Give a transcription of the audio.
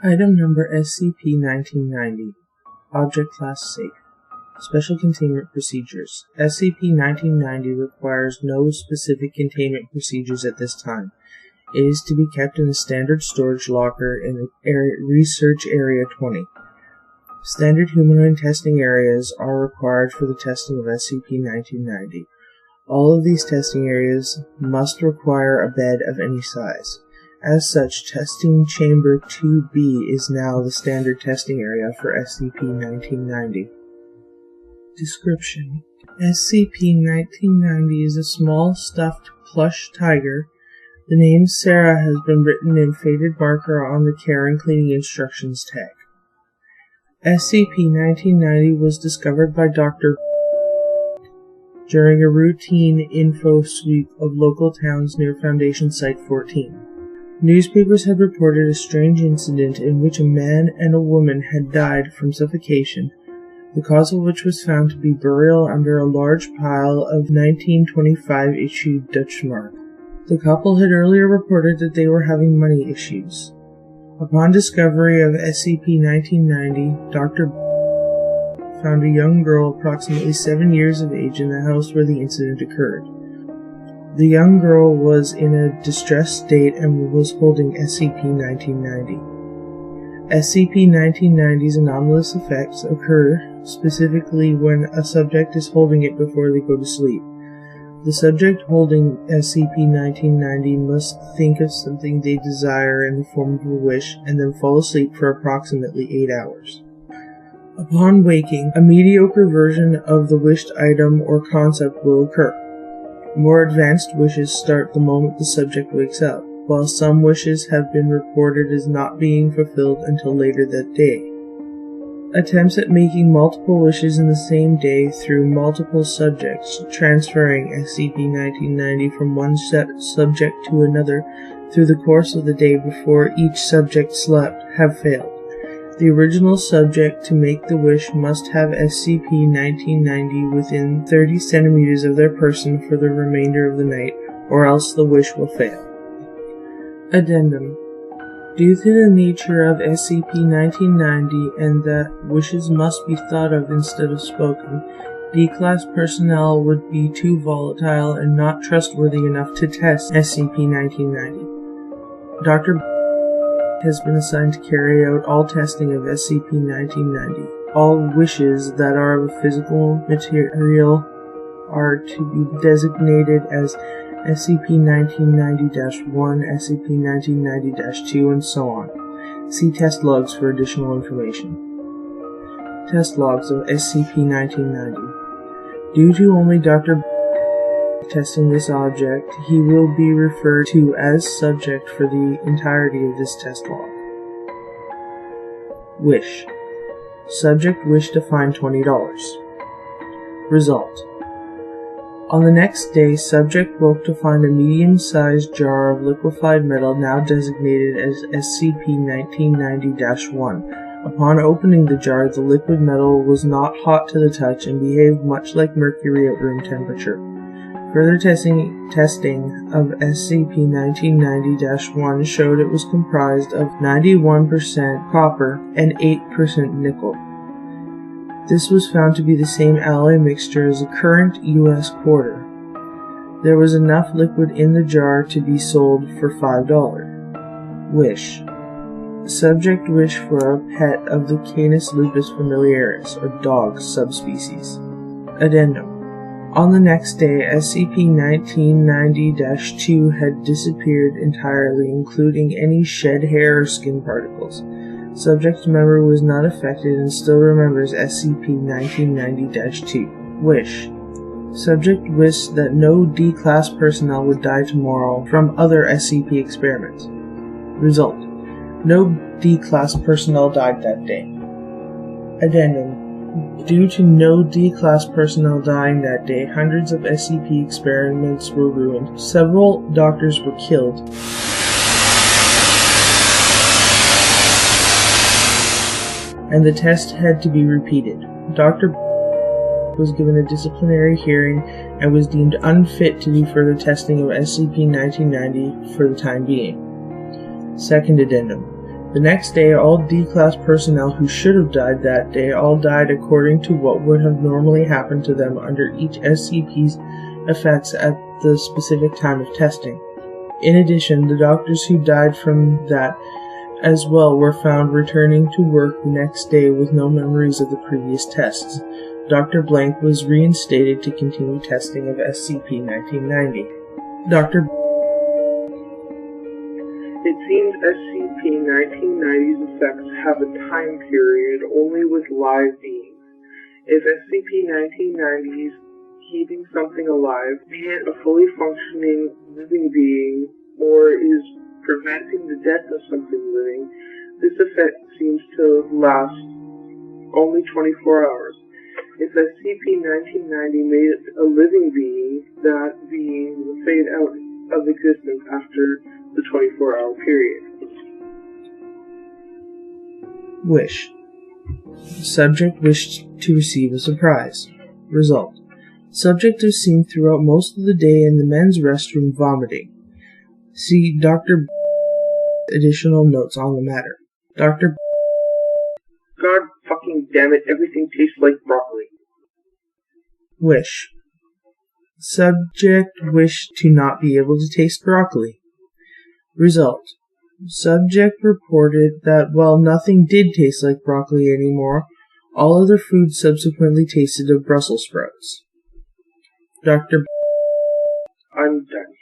Item number SCP-1990. Object Class Safe. Special Containment Procedures. SCP-1990 requires no specific containment procedures at this time. It is to be kept in a standard storage locker in Research Area 20. Standard humanoid testing areas are required for the testing of SCP-1990. All of these testing areas must require a bed of any size. As such, Testing Chamber 2B is now the standard testing area for SCP-1990. Description: SCP-1990 is a small stuffed plush tiger. The name Sarah has been written in faded marker on the care and cleaning instructions tag. SCP-1990 was discovered by Dr. during a routine info sweep of local towns near Foundation Site 14. Newspapers had reported a strange incident in which a man and a woman had died from suffocation, the cause of which was found to be burial under a large pile of 1925 issued Dutch mark. The couple had earlier reported that they were having money issues. Upon discovery of SCP-1990, Dr. found a young girl approximately 7 years of age in the house where the incident occurred. The young girl was in a distressed state and was holding SCP-1990. SCP-1990's anomalous effects occur specifically when a subject is holding it before they go to sleep. The subject holding SCP-1990 must think of something they desire in the form of a wish and then fall asleep for approximately 8 hours. Upon waking, a mediocre version of the wished item or concept will occur. More advanced wishes start the moment the subject wakes up, while some wishes have been reported as not being fulfilled until later that day. Attempts at making multiple wishes in the same day through multiple subjects, transferring SCP-1990 from one subject to another through the course of the day before each subject slept, have failed. The original subject to make the wish must have SCP-1990 within 30 centimeters of their person for the remainder of the night, or else the wish will fail. Addendum: due to the nature of SCP-1990 and that wishes must be thought of instead of spoken, D-Class personnel would be too volatile and not trustworthy enough to test SCP-1990. Dr. has been assigned to carry out all testing of SCP-1990. All wishes that are of a physical material are to be designated as SCP-1990-1, SCP-1990-2, and so on. See test logs for additional information. Test logs of SCP-1990. Due to only Dr. testing this object, he will be referred to as subject for the entirety of this test log. Wish. Subject wished to find $20. Result. On the next day, subject woke to find a medium-sized jar of liquefied metal now designated as SCP-1990-1. Upon opening the jar, the liquid metal was not hot to the touch and behaved much like mercury at room temperature. Further testing of SCP-1990-1 showed it was comprised of 91% copper and 8% nickel. This was found to be the same alloy mixture as a current U.S. quarter. There was enough liquid in the jar to be sold for $5. Wish. Subject wished for a pet of the Canis lupus familiaris, or dog subspecies. Addendum: on the next day, SCP-1990-2 had disappeared entirely, including any shed hair or skin particles. Subject's memory was not affected and still remembers SCP-1990-2. Wish. Subject wished that no D-Class personnel would die tomorrow from other SCP experiments. Result. No D-Class personnel died that day. Addendum: due to no D-Class personnel dying that day, hundreds of SCP experiments were ruined. Several doctors were killed. And the test had to be repeated. Dr. was given a disciplinary hearing and was deemed unfit to do further testing of SCP-1990 for the time being. Second addendum. The next day, all D-Class personnel who should have died that day all died according to what would have normally happened to them under each SCP's effects at the specific time of testing. In addition, the doctors who died from that as well were found returning to work the next day with no memories of the previous tests. Dr. Blank was reinstated to continue testing of SCP-1990. Dr. It seems SCP-1990's effects have a time period only with live beings. If SCP-1990 is keeping something alive, be it a fully functioning living being or is preventing the death of something living, this effect seems to last only 24 hours. If SCP-1990 made a living being, that being will fade out of existence after the 24-hour period. Wish. Subject wished to receive a surprise. Result. Subject was seen throughout most of the day in the men's restroom vomiting. See Dr. additional notes on the matter. Dr. God fucking damn it, everything tastes like broccoli. Wish. Subject wished to not be able to taste broccoli. Result. Subject reported that while nothing did taste like broccoli anymore, all other foods subsequently tasted of Brussels sprouts. Dr. I'm done